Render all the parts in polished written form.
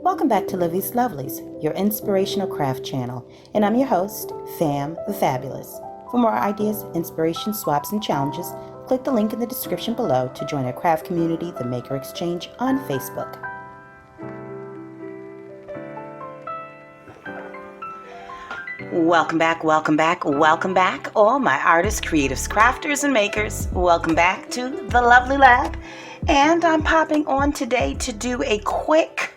Welcome back to Livie's Lovelies, your inspirational craft channel, and I'm your host, Fam the Fabulous. For more ideas, inspiration, swaps, and challenges, click the link in the description below to join our craft community, the Maker Exchange, on Facebook. Welcome back, welcome back, welcome back, all my artists, creatives, crafters, and makers. Welcome back to the Lovely Lab, and I'm popping on today to do a quick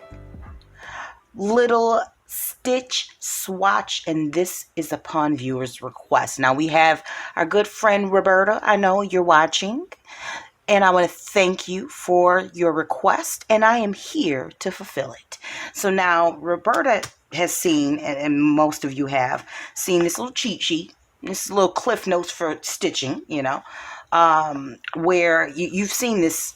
little stitch swatch, and this is upon viewers' request. Now we have our good friend Roberta. I know you're watching, and I want to thank you for your request, and I am here to fulfill it. So now Roberta has seen, and most of you have seen, this little cheat sheet, this little cliff notes for stitching, where you've seen this.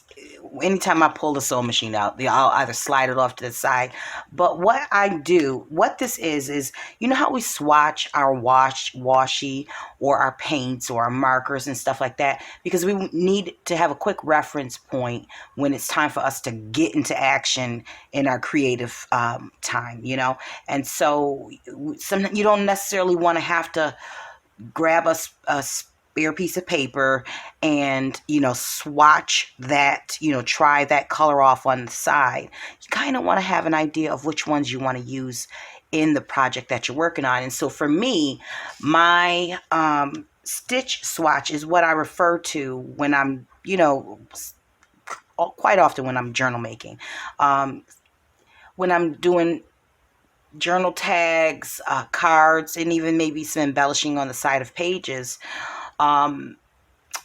Anytime I pull the sewing machine out, I'll either slide it off to the side. But what I do, what this is you know how we swatch our washi or our paints or our markers and stuff like that? Because we need to have a quick reference point when it's time for us to get into action in our creative time, And so sometimes you don't necessarily want to have to grab a spare piece of paper and swatch that, try that color off on the side. You kind of want to have an idea of which ones you want to use in the project that you're working on. And so for me, my stitch swatch is what I refer to when I'm quite often when I'm journal making, when I'm doing journal tags, cards, and even maybe some embellishing on the side of pages.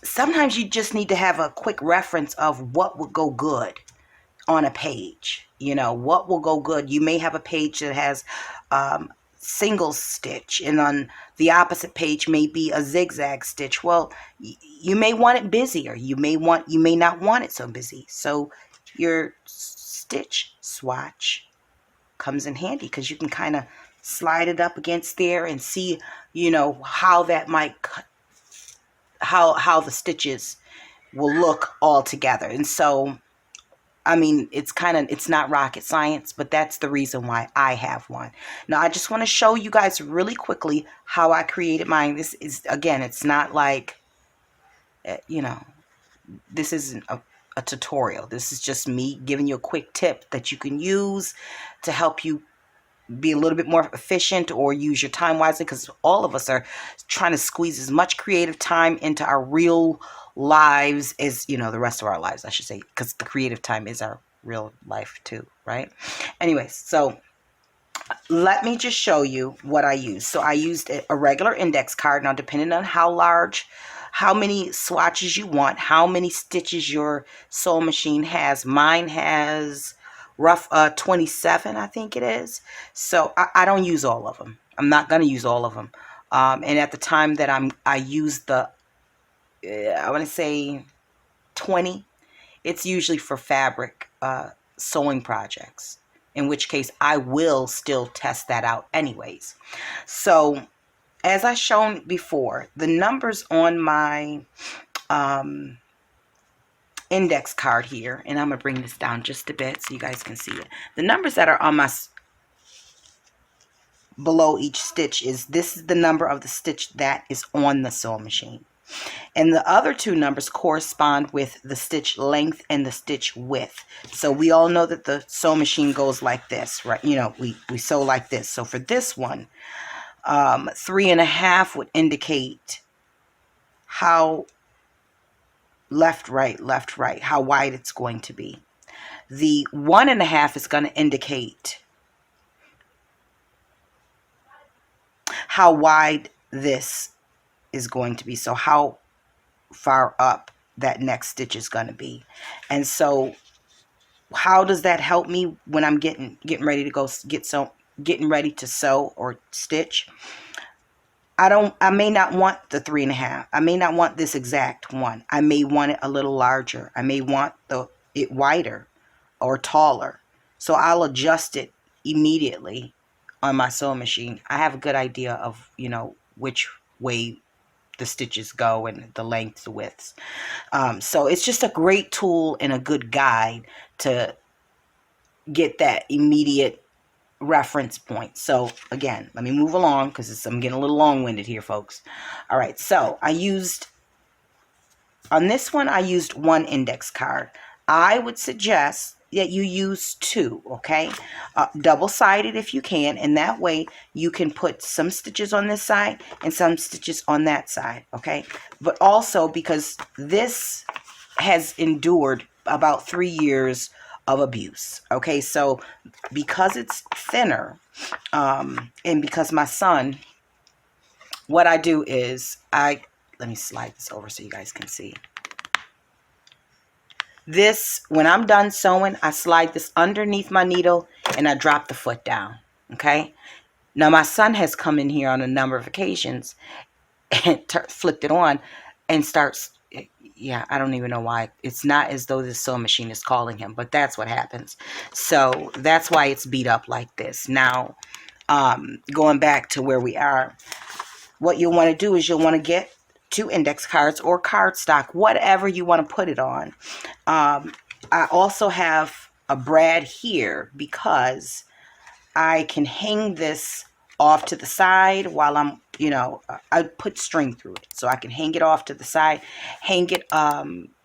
Sometimes you just need to have a quick reference of what would go good on a page. What will go good. You may have a page that has single stitch, and on the opposite page may be a zigzag stitch. Well, you may want it busier. You may not want it so busy. So your stitch swatch comes in handy because you can kind of slide it up against there and see, how that might cut, how the stitches will look all together. And so, I mean, it's not rocket science, but that's the reason why I have one. Now, I just want to show you guys really quickly how I created mine. This is, again, it's not like, this isn't a tutorial. This is just me giving you a quick tip that you can use to help you be a little bit more efficient or use your time wisely, because all of us are trying to squeeze as much creative time into our real lives as, the rest of our lives, I should say, because the creative time is our real life too, right? Anyways, so let me just show you what I used. So I used a regular index card. Now, depending on how large, how many swatches you want, how many stitches your sewing machine has, mine has rough 27, I think it is. So I don't use all of them. I'm not going to use all of them. And at the time that I used the, I want to say 20, it's usually for fabric sewing projects, in which case I will still test that out anyways. So as I shown before, the numbers on my index card here, and I'm going to bring this down just a bit so you guys can see it. The numbers that are on my below each stitch this is the number of the stitch that is on the sewing machine. And the other two numbers correspond with the stitch length and the stitch width. So we all know that the sewing machine goes like this, right? We sew like this. So for this one, 3.5 would indicate how left, right, how wide it's going to be. The 1.5 is going to indicate how wide this is going to be. So how far up that next stitch is going to be. And so how does that help me when I'm getting ready to go getting ready to sew or stitch? I may not want the 3.5. I may not want this exact one. I may want it a little larger. I may want it wider or taller. So I'll adjust it immediately on my sewing machine. I have a good idea of, which way the stitches go and the lengths, the widths. So it's just a great tool and a good guide to get that immediate reference point. So again, let me move along because I'm getting a little long-winded here, folks. All right, so on this one, I used one index card. I would suggest that you use two, okay? Double-sided if you can, and that way you can put some stitches on this side and some stitches on that side, okay? But also because this has endured about 3 years of abuse, okay? So because it's thinner, and because my son, what I do is let me slide this over so you guys can see. This, when I'm done sewing, I slide this underneath my needle and I drop the foot down, okay? Now, my son has come in here on a number of occasions and flipped it on and starts, yeah, I don't even know why. It's not as though this sewing machine is calling him, but that's what happens. So that's why it's beat up like this. Now, going back to where we are, what you'll want to do is you'll want to get 2 index cards or cardstock, whatever you want to put it on. I also have a brad here because I can hang this off to the side while I'm, I put string through it. So I can hang it off to the side, hang it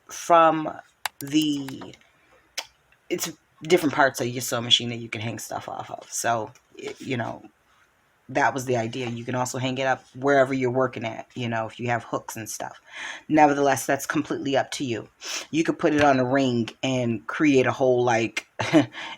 from the, it's different parts of your sewing machine that you can hang stuff off of. So, that was the idea. You can also hang it up wherever you're working at, if you have hooks and stuff. Nevertheless, that's completely up to you. You could put it on a ring and create a whole like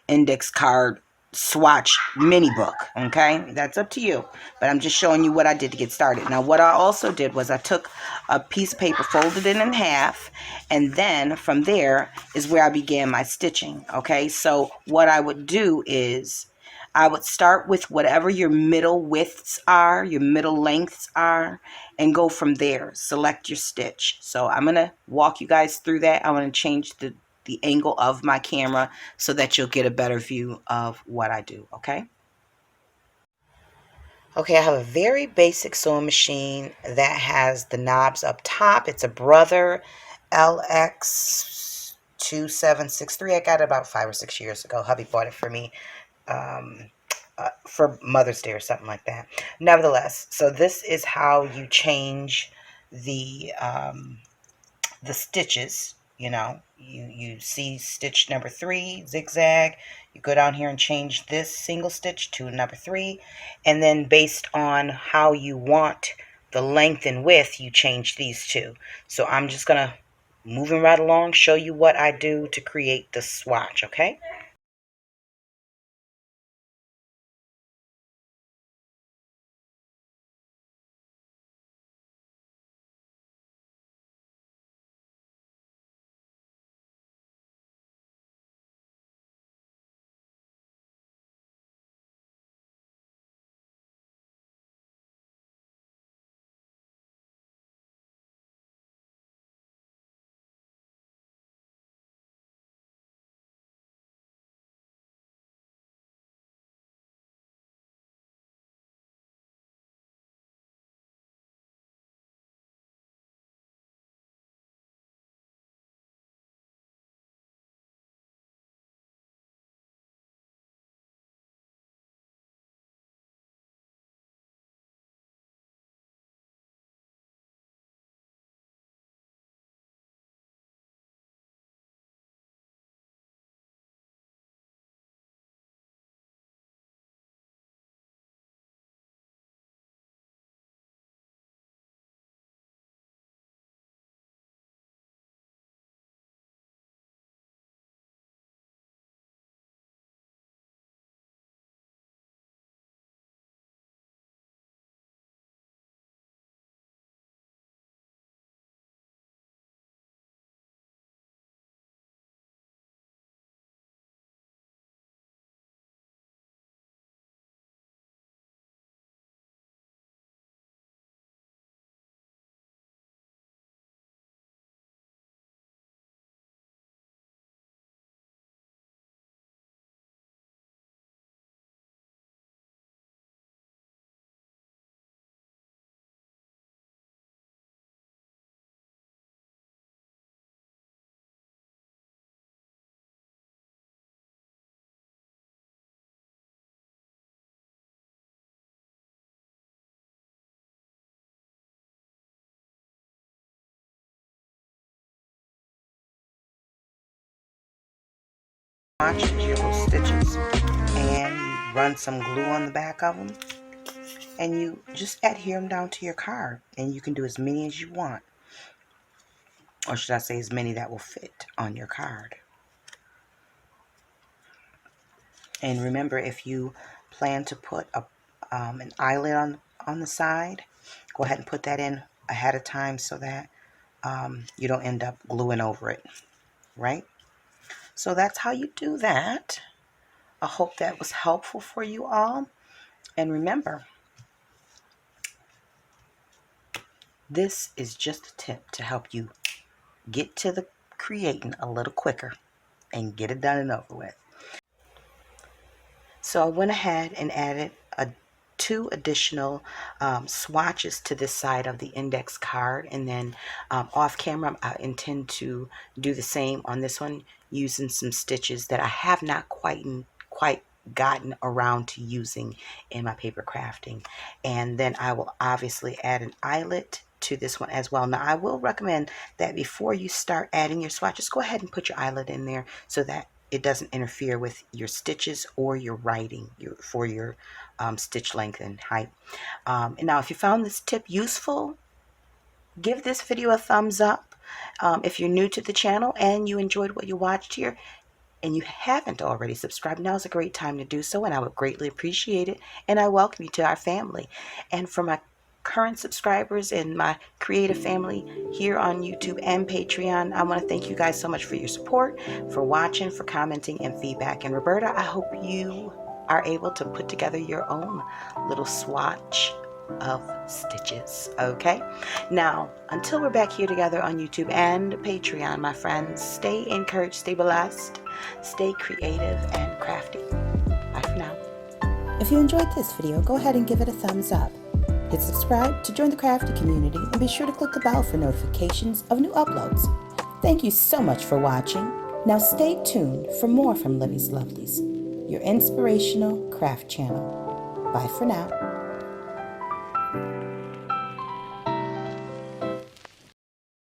index card swatch mini book, okay? That's up to you. But I'm just showing you what I did to get started. Now, what I also did was I took a piece of paper, folded it in half, and then from there is where I began my stitching, okay? So what I would do is I would start with whatever your middle widths are, your middle lengths are, and go from there. Select your stitch. So I'm going to walk you guys through that. I want to change the angle of my camera so that you'll get a better view of what I do, okay? Okay, I have a very basic sewing machine that has the knobs up top. It's a Brother LX2763. I got it about 5 or 6 years ago. Hubby bought it for me. For Mother's Day or something like that. Nevertheless, so this is how you change the stitches. You see stitch number 3, zigzag. You go down here and change this single stitch to number 3, and then based on how you want the length and width, you change these two. So I'm just gonna moving right along, show you what I do to create the swatch, okay? swatches, your little stitches, and you run some glue on the back of them, and you just adhere them down to your card, and you can do as many as you want, or should I say as many that will fit on your card. And remember, if you plan to put an eyelet on the side, go ahead and put that in ahead of time so that you don't end up gluing over it, right? So that's how you do that. I hope that was helpful for you all. And remember, this is just a tip to help you get to the creating a little quicker and get it done and over with. So I went ahead and added two additional swatches to this side of the index card, and then off camera I intend to do the same on this one using some stitches that I have not quite gotten around to using in my paper crafting. And then I will obviously add an eyelet to this one as well. Now I will recommend that before you start adding your swatches, go ahead and put your eyelet in there so that it doesn't interfere with your stitches or your writing for your stitch length and height. And now if you found this tip useful, give this video a thumbs up. If you're new to the channel and you enjoyed what you watched here and you haven't already subscribed, now is a great time to do so, and I would greatly appreciate it. And I welcome you to our family. And for my current subscribers and my creative family here on YouTube and Patreon, I want to thank you guys so much for your support, for watching, for commenting, and feedback. And Roberta, I hope you are able to put together your own little swatch of stitches. Okay, now until we're back here together on YouTube and Patreon, my friends, stay encouraged, stay blessed, stay creative and crafty. Bye for now. If you enjoyed this video, go ahead and give it a thumbs up. Hit subscribe to join the crafty community, and be sure to click the bell for notifications of new uploads. Thank you so much for watching. Now stay tuned for more from Livie's Lovelies, your inspirational craft channel. Bye for now.